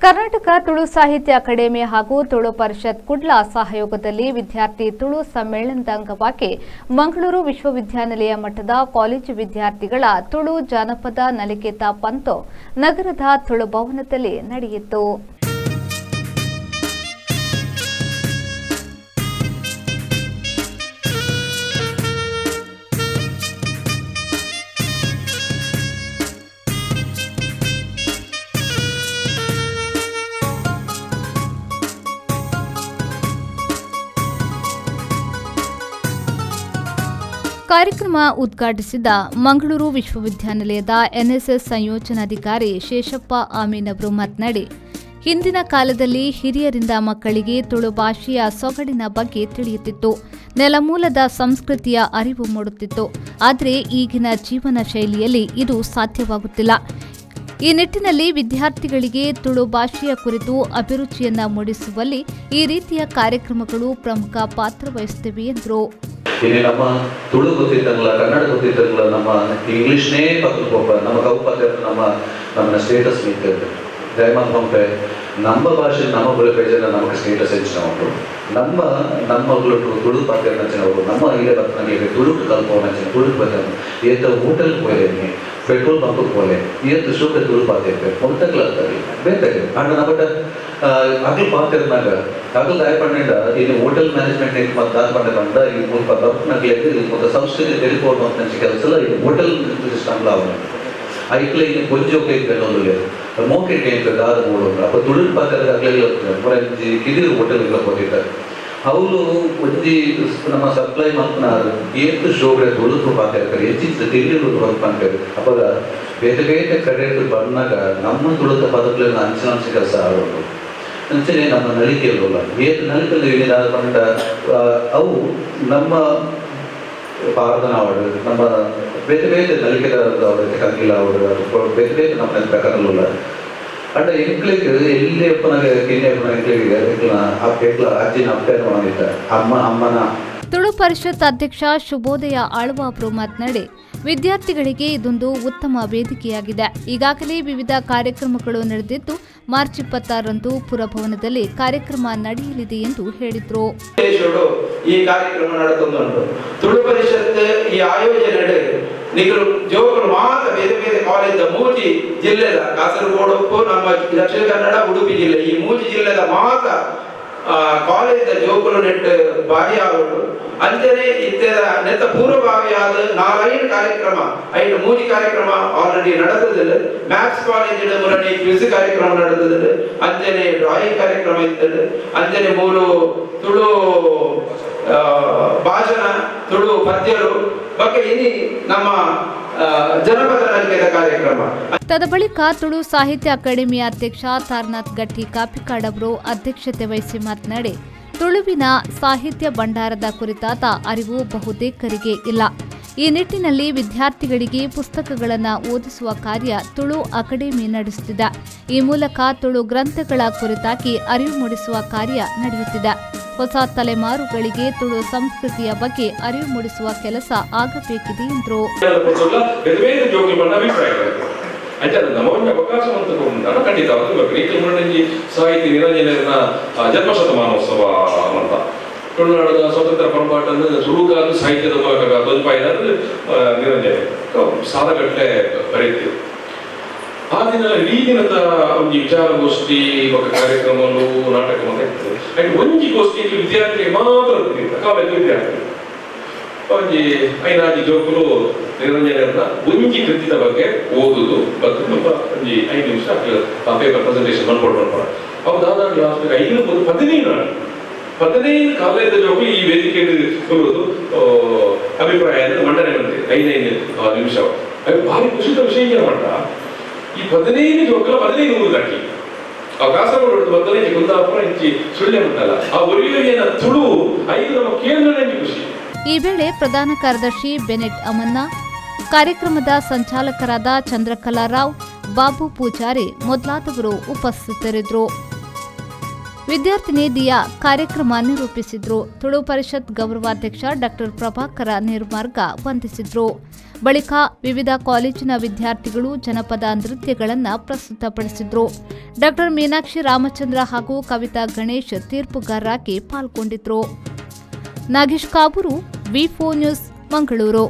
ಕರ್ನಾಟಕ ತುಳು ಸಾಹಿತ್ಯ ಅಕಾಡೆಮಿ ಹಾಗೂ ತುಳು ಪರಿಷತ್ ಕುಡ್ಲ ಸಹಯೋಗದಲ್ಲಿ ವಿದ್ಯಾರ್ಥಿ ತುಳು ಸಮ್ಮೇಳನದ ಅಂಗವಾಗಿ ಮಂಗಳೂರು ವಿಶ್ವವಿದ್ಯಾನಿಲಯ ಮಟ್ಟದ ಕಾಲೇಜು ವಿದ್ಯಾರ್ಥಿಗಳ ತುಳು ಜಾನಪದ ನಲಿಕೆತ ಪಂತು ನಗರದ ತುಳು ಭವನದಲ್ಲಿ ನಡೆಯಿತು. ಕಾರ್ಯಕ್ರಮ ಉದ್ಘಾಟಿಸಿದ ಮಂಗಳೂರು ವಿಶ್ವವಿದ್ಯಾನಿಲಯದ ಎನ್ಎಸ್ಎಸ್ ಸಂಯೋಜನಾಧಿಕಾರಿ ಶೇಷಪ್ಪ ಆಮೀನ್ ಅವರು ಮಾತನಾಡಿ, ಹಿಂದಿನ ಕಾಲದಲ್ಲಿ ಹಿರಿಯರಿಂದ ಮಕ್ಕಳಿಗೆ ತುಳು ಭಾಷೆಯ ಸೊಗಡಿನ ಬಗ್ಗೆ ತಿಳಿಯುತ್ತಿತ್ತು, ನೆಲಮೂಲದ ಸಂಸ್ಕೃತಿಯ ಅರಿವು ಮೂಡುತ್ತಿತ್ತು. ಆದರೆ ಈಗಿನ ಜೀವನ ಶೈಲಿಯಲ್ಲಿ ಇದು ಸಾಧ್ಯವಾಗುತ್ತಿಲ್ಲ. ಈ ನಿಟ್ಟಿನಲ್ಲಿ ವಿದ್ಯಾರ್ಥಿಗಳಿಗೆ ತುಳು ಭಾಷೆಯ ಕುರಿತು ಅಭಿರುಚಿಯನ್ನ ಮೂಡಿಸುವಲ್ಲಿ ಈ ರೀತಿಯ ಕಾರ್ಯಕ್ರಮಗಳು ಪ್ರಮುಖ ಪಾತ್ರ ವಹಿಸುತ್ತಿವೆ ಎಂದರು. ಇಲ್ಲಿ ನಮ್ಮ ತುಳು ಗೊತ್ತಿದ್ದಂಗಿಲ್ಲ, ಕನ್ನಡ ಗೊತ್ತಿದ್ದಂಗಿಲ್ಲ, ನಮ್ಮ ಇಂಗ್ಲೀಷ್ನೇ ಪಕ್ಕ ನಮ್ಮ ಕೌಪದ್ಯ ನಮ್ಮ ಸ್ಟೇಟಸ್ ನಿಂತಿದೆ ದಯಮಾಡಿ ಪಂಪೆ ನಮ್ಮ ಭಾಷೆ ನಮ್ಮ ಬುಲಪೇಜನ ನಮಗೆ ಸ್ಟೇಟಸ್ ಹೆಚ್ಚಿನ ಉಂಟು. ನಮ್ಮ ತುಳು ಪಾತ್ರ ನಚ್ಚಿನವರು ನಮ್ಮ ಇಲ್ಲೇ ಬರ್ತಾನೆ ತುಳು ಕಲ್ಪವನ್ನ ತುಳು ಬರ್ತಾನೆ ಏತ ಹೋಟೆಲ್ ಹೋಯ್ಲೇನೆ ಪೆಟ್ರೋಲ್ ಬಂಕ್ ಹೋಲೆ ಏತ್ ಶೋಕ ತುಳು ಪಾತ್ರ ಮೊತ್ತಗ್ಲಾಗ್ತಾರೆ ಬೇತಾಗೆ ಆಂಡ ನಮ್ಮಟ ಅಗಲ್ ಪಾತ್ರನಾಗ ಅಗಲ್ ಆಯ್ಪಣ್ಣಿಂದ ಇಲ್ಲಿ ಹೋಟೆಲ್ ಮ್ಯಾನೇಜ್ಮೆಂಟ್ ಮತ್ತು ದಾದ ಬಂದ ಈ ಮುಲ್ಪ ಬರ್ಕ್ನಾಗ್ಲಿಕ್ಕೆ ಇಲ್ಲಿ ಮತ್ತು ಸಂಸ್ಕೃತಿ ತಿಳಿದುಕೊಂಡು ಅಂತ ಕೆಲಸ ಈ ಹೋಟೆಲ್ ಸಿಸ್ಟಮ್ಲ ಅವನು ಐಕ್ಲೆ ಇಲ್ಲಿ ಕೊಂಚೋಕೆ ಅನ್ನೋದು ಮೋಕೆ ದಾದ ಮೂಡೋದು ಅಪ್ಪ ತುಳು ಪಾತ್ರದ ಅಗ್ಲಿ ಕಿದಿರು ಹೋಟೆಲ್ ಹೋಗಿದ್ದಾರೆ ಅವರು ಒಂಜಿ ನಮ್ಮ ಸಪ್ಲೈ ಮಾಡ್ತಾರೆ ಏತ್ ಶೋಗಡೆ ತುಳುಕು ಪಾತ್ರೆ ಹೆಚ್ಚಿನ ತಿಳಿಯುವುದು ಅಂತಾರೆ ಅವಾಗ ಬೇರೆ ಬೇರೆ ಕಡೆ ಬಂದಾಗ ನಮ್ಮ ತುಳುಕ ಪದಗಳನ್ನು ಅಂಚಿನ ಕೆಲಸ ಆಡೋದು ಅಂಚನೆ ನಮ್ಮ ನಳಿಕೆಯಲ್ಲ ಏತ್ ನಳಿಕಲ್ಲಿ ಏನಾದ ಬಂದ ಅವು ನಮ್ಮ ಪಾರ್ಧನ ಅವರು ನಮ್ಮ ಬೇರೆ ಬೇರೆ ನಲಿಕೆದ ಕಂಗಿಲ್ಲ ಅವರು ಬೇರೆ ಬೇರೆ ನಮ್ಮ ಪ್ರಕಾರಲ್ಲ ಅಡ್ಡ ಎಂಕ್ಲಿಗೆ ಎಲ್ಲಿ ಅಪ್ಪನಾಗೆ ಎಂಕ್ಲಿಗೆ ಅಜ್ಜಿನ ಅಪ್ಪನ ಮಾಡಿದ್ದ ಅಮ್ಮನ ತುಳು ಪರಿಷತ್ ಅಧ್ಯಕ್ಷ ಶುಭೋದಯ ಆಳ್ವ ಅವರು ಮಾತನಾಡಿ, ವಿದ್ಯಾರ್ಥಿಗಳಿಗೆ ಇದೊಂದು ಉತ್ತಮ ವೇದಿಕೆಯಾಗಿದೆ. ಈಗಾಗಲೇ ವಿವಿಧ ಕಾರ್ಯಕ್ರಮಗಳು ನಡೆದಿದ್ದು ಮಾರ್ಚ್ 26ರಂದು ಪುರಭವನದಲ್ಲಿ ಕಾರ್ಯಕ್ರಮ ನಡೆಯಲಿದೆ ಎಂದು ಹೇಳಿದರು. ಈ ಕಾರ್ಯಕ್ರಮ ನಡೆದುಕೊಂಡು ತುಳು ಪರಿಷತ್ ಈ ಆಯೋಜನೆ ನಿಗರು ಜೋಗರು ಮಾತ್ರ ಬೇರೆ ಬೇರೆ ಕಾಲೇಜ್ ಮೂಜಿ ಜಿಲ್ಲೆದ ಕಾಸರಗೋಡು ನಮ್ಮ ದಕ್ಷಿಣ ಕನ್ನಡ ಉಡುಪಿ ಜಿಲ್ಲೆ ಈ ಮೂಜಿ ಜಿಲ್ಲೆದ ಮಾತ್ರ ಕಾಲೇಜ್ ಜೋಗರು ನೆಟ್ ಬಾರಿ ಆಗೋದು ಅಂಜನೆ ಇತರ ನೆತ್ತ ಪೂರ್ವಭಾವಿಯಾದ 4 ಕಾರ್ಯಕ್ರಮ 5 ಮೂಜಿ ಕಾರ್ಯಕ್ರಮ ಆಲ್ರೆಡಿ ನಡೆದಿದೆ. ಮ್ಯಾಥ್ಸ್ ಕಾಲೇಜ್ ಮುರಳಿ ಕ್ವಿಜ್ ಕಾರ್ಯಕ್ರಮ ನಡೆದಿದೆ, ಅಂಜನೆ ಡ್ರಾಯಿಂಗ್ ಕಾರ್ಯಕ್ರಮ ಇರ್ತದೆ, ಅಂಜನೆ 3 ತುಳು ಭಾಷಣ ತುಳು ಪದ್ಯರು ಬಗ್ಗೆ ಇನಿ ನಮ್ಮ ಜನಪದ ನಲಿಕೆದ ಕಾರ್ಯಕ್ರಮ. ತದಬಳಿಕ ತುಳು ಸಾಹಿತ್ಯ ಅಕಾಡೆಮಿಯ ಅಧ್ಯಕ್ಷ ತಾರನಾಥ್ ಗಟ್ಟಿ ಕಾಪಿಕಾಡ್ ಅವರು ಅಧ್ಯಕ್ಷತೆ ವಹಿಸಿ ಮಾತನಾಡಿ, ತುಳುವಿನ ಸಾಹಿತ್ಯ ಭಂಡಾರದ ಕುರಿತಾದ ಅರಿವು ಬಹುತೇಕರಿಗೆ ಇಲ್ಲ. ಈ ನಿಟ್ಟಿನಲ್ಲಿ ವಿದ್ಯಾರ್ಥಿಗಳಿಗೆ ಪುಸ್ತಕಗಳನ್ನು ಓದಿಸುವ ಕಾರ್ಯ ತುಳು ಅಕಾಡೆಮಿ ನಡೆಸುತ್ತಿದೆ. ಈ ಮೂಲಕ ತುಳು ಗ್ರಂಥಗಳ ಕುರಿತಾಗಿ ಅರಿವು ಮೂಡಿಸುವ ಕಾರ್ಯ ನಡೆಯುತ್ತಿದೆ. ಹೊಸ ತಲೆಮಾರುಗಳಿಗೆ ತುಳು ಸಂಸ್ಕೃತಿಯ ಬಗ್ಗೆ ಅರಿವು ಮೂಡಿಸುವ ಕೆಲಸ ಆಗಬೇಕಿದೆ ಎಂದರು. ಸಾಹಿತ್ಯ ನಿರಂಜನ ಜನ್ಮಶತಮಾನೋತ್ಸವ ಅಂತ ತುಳುನಾಡದ ಸ್ವಾತಂತ್ರ್ಯ ಪರಂಪಾಟನ್ನು ಸುರುಗಾದ ಸಾಹಿತ್ಯದ ಮೂಲಕ ಧ್ವಜಪಾಯಿದಾದ್ರೆ ನಿರಂಜನೆ ಸಾಲಗಟ್ಟಲೆ ಬರೀತೀವಿ. ಆ ದಿನ ಇಡೀ ದಿನದ ಒಂದು ವಿಚಾರಗೋಷ್ಠಿ ಕಾರ್ಯಕ್ರಮಗಳು ನಾಟಕ ಮತ್ತೆ ಒಂಜಿ ಗೋಷ್ಠಿಯಲ್ಲಿ ವಿದ್ಯಾರ್ಥಿಗಳಿಗೆ ಮಾತ್ರ ಕಾಲೇಜ್ ವಿದ್ಯಾರ್ಥಿ ಒಂಜಿ ಐನಾಜಿ ಜೋಕುಲು ನಿರಂಜನ ಒಂಜಿ ಕೃತಿಯ ಬಗ್ಗೆ ಓದುದು ಮತ್ತು ಒಂಜಿ 5 ನಿಮಿಷ ಪೇಪರ್ ಪ್ರೆಸೆಂಟೇಷನ್ ಮಾಡ್ಕೊಂಡು ಅದಾದ ಲಾಸ್ಟ್ 15 ಕಾಲೇಜ್ ಜೋಕುಲು ಈ ವೇದಿಕೆಯಲ್ಲಿ ಬರುವುದು ಅಭಿಪ್ರಾಯ ಮಂಡನೆ ಬಂದಿದೆ 5 ನಿಮಿಷ. ಭಾರಿ ಖುಷಿತ ವಿಷಯ ಮಾಡ ಈ 15 ಜೋಕುಲ 15 ಊರು ದಾಟಿ ಆ ಕಾಸರಗೋಡು 15 ಕುಂದಾಪುರ ಇಂಚಿ ಸುಳ್ಳೆ ಉಂಟಲ್ಲ ಆ ಒರಿಯನ ತುಳು 5 ನಮ್ಮ ಕೇಂದ್ರ ಖುಷಿ. ಈ ವೇಳೆ ಪ್ರಧಾನ ಕಾರ್ಯದರ್ಶಿ ಬೆನೆಟ್ ಅಮನ್ನ, ಕಾರ್ಯಕ್ರಮದ ಸಂಚಾಲಕರಾದ ಚಂದ್ರಕಲಾ ರಾವ್, ಬಾಬು ಪೂಜಾರಿ ಮೊದಲಾದವರು ಉಪಸ್ಥಿತರಿದ್ದರು. ವಿದ್ಯಾರ್ಥಿನಿ ದಿಯಾ ಕಾರ್ಯಕ್ರಮ ನಿರೂಪಿಸಿದ್ರು. ತುಳು ಪರಿಷತ್ ಗೌರವಾಧ್ಯಕ್ಷ ಡಾಕ್ಟರ್ ಪ್ರಭಾಕರ ನಿರ್ಮಾರ್ಗ ವಂದಿಸಿದ್ರು. ಬಳಿಕ ವಿವಿಧ ಕಾಲೇಜಿನ ವಿದ್ಯಾರ್ಥಿಗಳು ಜನಪದ ನೃತ್ಯಗಳನ್ನು ಪ್ರಸ್ತುತಪಡಿಸಿದ್ರು. ಡಾಕ್ಟರ್ ಮೀನಾಕ್ಷಿ ರಾಮಚಂದ್ರ ಹಾಗೂ ಕವಿತಾ ಗಣೇಶ್ ತೀರ್ಪುಗಾರರಾಗಿ ಪಾಲ್ಗೊಂಡಿದ್ರು. ನಾಗೇಶ್ ಕಾಬೂರು, ವಿ4 ನ್ಯೂಸ್, ಮಂಗಳೂರು.